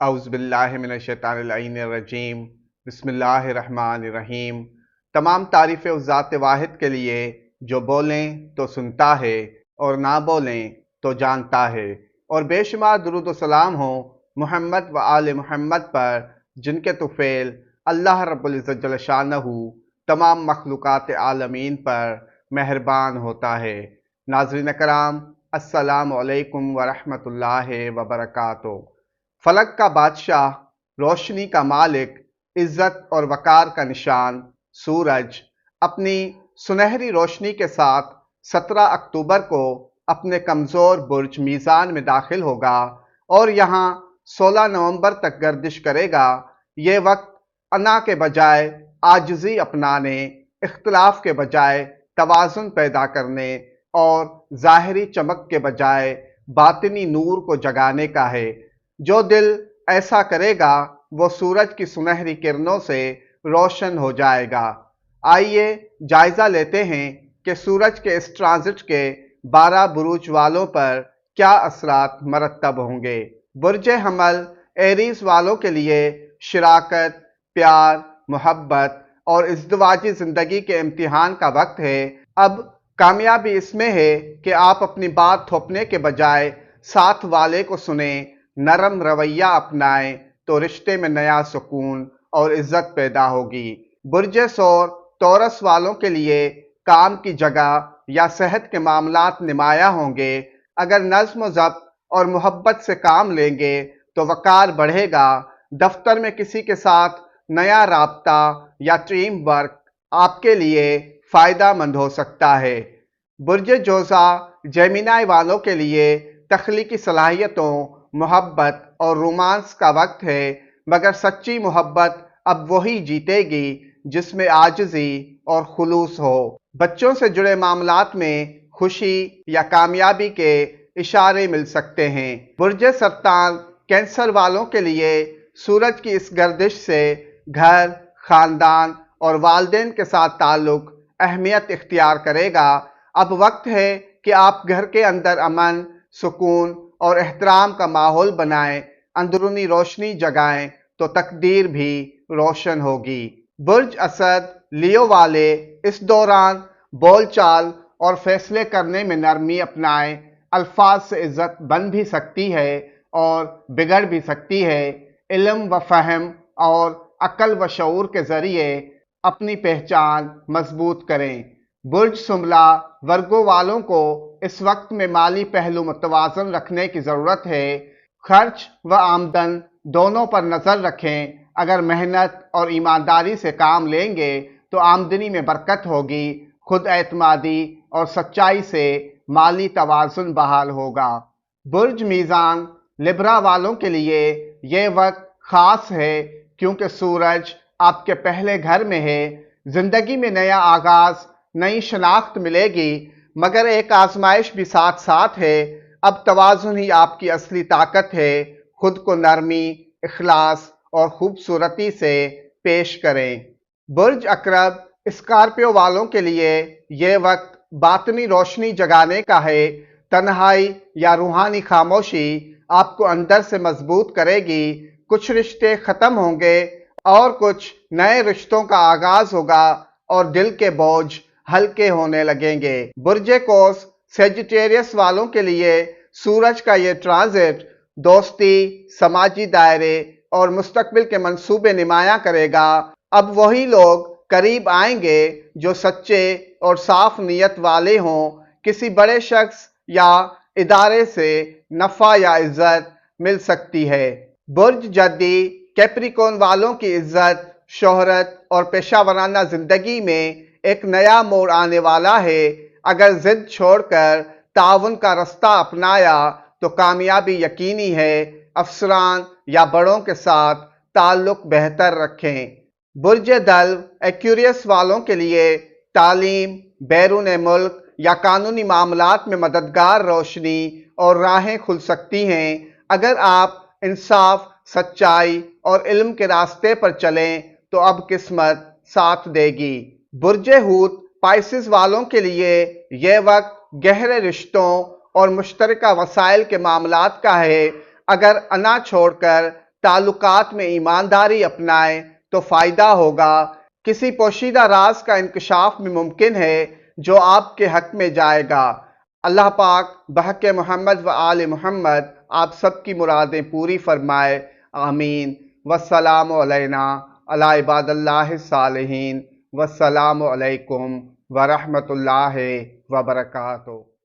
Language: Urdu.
اعوذ باللہ من الشیطان اللعین الرجیم۔ بسم اللہ الرحمن الرحیم۔ تمام تعریف اس ذات واحد کے لیے جو بولیں تو سنتا ہے اور نہ بولیں تو جانتا ہے، اور بے شمار درود و سلام ہو محمد و آل محمد پر، جن کے طفیل اللہ رب العزت جل شانہ تمام مخلوقات عالمین پر مہربان ہوتا ہے۔ ناظرین کرام، السلام علیکم ورحمۃ اللہ وبرکاتہ۔ فلک کا بادشاہ، روشنی کا مالک، عزت اور وقار کا نشان سورج اپنی سنہری روشنی کے ساتھ 17 اکتوبر کو اپنے کمزور برج میزان میں داخل ہوگا اور یہاں 16 نومبر تک گردش کرے گا۔ یہ وقت انا کے بجائے عاجزی اپنانے، اختلاف کے بجائے توازن پیدا کرنے اور ظاہری چمک کے بجائے باطنی نور کو جگانے کا ہے۔ جو دل ایسا کرے گا وہ سورج کی سنہری کرنوں سے روشن ہو جائے گا۔ آئیے جائزہ لیتے ہیں کہ سورج کے اس ٹرانزٹ کے 12 بروج والوں پر کیا اثرات مرتب ہوں گے۔ برج حمل ایریز والوں کے لیے شراکت، پیار، محبت اور ازدواجی زندگی کے امتحان کا وقت ہے۔ اب کامیابی اس میں ہے کہ آپ اپنی بات تھوپنے کے بجائے ساتھ والے کو سنیں، نرم رویہ اپنائیں تو رشتے میں نیا سکون اور عزت پیدا ہوگی۔ برج ثور تورس والوں کے لیے کام کی جگہ یا صحت کے معاملات نمایاں ہوں گے۔ اگر نظم و ضبط اور محبت سے کام لیں گے تو وقار بڑھے گا۔ دفتر میں کسی کے ساتھ نیا رابطہ یا ٹیم ورک آپ کے لیے فائدہ مند ہو سکتا ہے۔ برج جوزا جیمینائی والوں کے لیے تخلیقی صلاحیتوں، محبت اور رومانس کا وقت ہے، مگر سچی محبت اب وہی جیتے گی جس میں عاجزی اور خلوص ہو۔ بچوں سے جڑے معاملات میں خوشی یا کامیابی کے اشارے مل سکتے ہیں۔ برج سرطان کینسر والوں کے لیے سورج کی اس گردش سے گھر، خاندان اور والدین کے ساتھ تعلق اہمیت اختیار کرے گا۔ اب وقت ہے کہ آپ گھر کے اندر امن، سکون اور احترام کا ماحول بنائیں، اندرونی روشنی جگائیں تو تقدیر بھی روشن ہوگی۔ برج اسد لیو والے اس دوران بول چال اور فیصلے کرنے میں نرمی اپنائیں۔ الفاظ سے عزت بن بھی سکتی ہے اور بگڑ بھی سکتی ہے۔ علم و فہم اور عقل و شعور کے ذریعے اپنی پہچان مضبوط کریں۔ برج شملہ ورگو والوں کو اس وقت میں مالی پہلو متوازن رکھنے کی ضرورت ہے۔ خرچ و آمدن دونوں پر نظر رکھیں۔ اگر محنت اور ایمانداری سے کام لیں گے تو آمدنی میں برکت ہوگی۔ خود اعتمادی اور سچائی سے مالی توازن بحال ہوگا۔ برج میزان لبرا والوں کے لیے یہ وقت خاص ہے کیونکہ سورج آپ کے پہلے گھر میں ہے۔ زندگی میں نیا آغاز، نئی شناخت ملے گی، مگر ایک آزمائش بھی ساتھ ساتھ ہے۔ اب توازن ہی آپ کی اصلی طاقت ہے۔ خود کو نرمی، اخلاص اور خوبصورتی سے پیش کریں۔ برج عقرب اسکارپیو والوں کے لیے یہ وقت باطنی روشنی جگانے کا ہے۔ تنہائی یا روحانی خاموشی آپ کو اندر سے مضبوط کرے گی۔ کچھ رشتے ختم ہوں گے اور کچھ نئے رشتوں کا آغاز ہوگا اور دل کے بوجھ ہلکے ہونے لگیں گے۔ برج قوس سیجیٹیریس والوں کے لیے سورج کا یہ ٹرانزٹ دوستی، سماجی دائرے اور مستقبل کے منصوبے نمایاں کرے گا۔ اب وہی لوگ قریب آئیں گے جو سچے اور صاف نیت والے ہوں۔ کسی بڑے شخص یا ادارے سے نفع یا عزت مل سکتی ہے۔ برج جدی کیپریکون والوں کی عزت، شہرت اور پیشہ ورانہ زندگی میں ایک نیا موڑ آنے والا ہے۔ اگر ضد چھوڑ کر تعاون کا رستہ اپنایا تو کامیابی یقینی ہے۔ افسران یا بڑوں کے ساتھ تعلق بہتر رکھیں۔ برج دلو ایکویریس والوں کے لیے تعلیم، بیرون ملک یا قانونی معاملات میں مددگار روشنی اور راہیں کھل سکتی ہیں۔ اگر آپ انصاف، سچائی اور علم کے راستے پر چلیں تو اب قسمت ساتھ دے گی۔ برج حوت پائسس والوں کے لیے یہ وقت گہرے رشتوں اور مشترکہ وسائل کے معاملات کا ہے۔ اگر انا چھوڑ کر تعلقات میں ایمانداری اپنائیں تو فائدہ ہوگا۔ کسی پوشیدہ راز کا انکشاف بھی ممکن ہے جو آپ کے حق میں جائے گا۔ اللہ پاک بحق محمد و آل محمد آپ سب کی مرادیں پوری فرمائے، آمین۔ والسلام علینا علی عباد اللہ الصالحین، والسلام علیکم ورحمۃ اللہ وبرکاتہ۔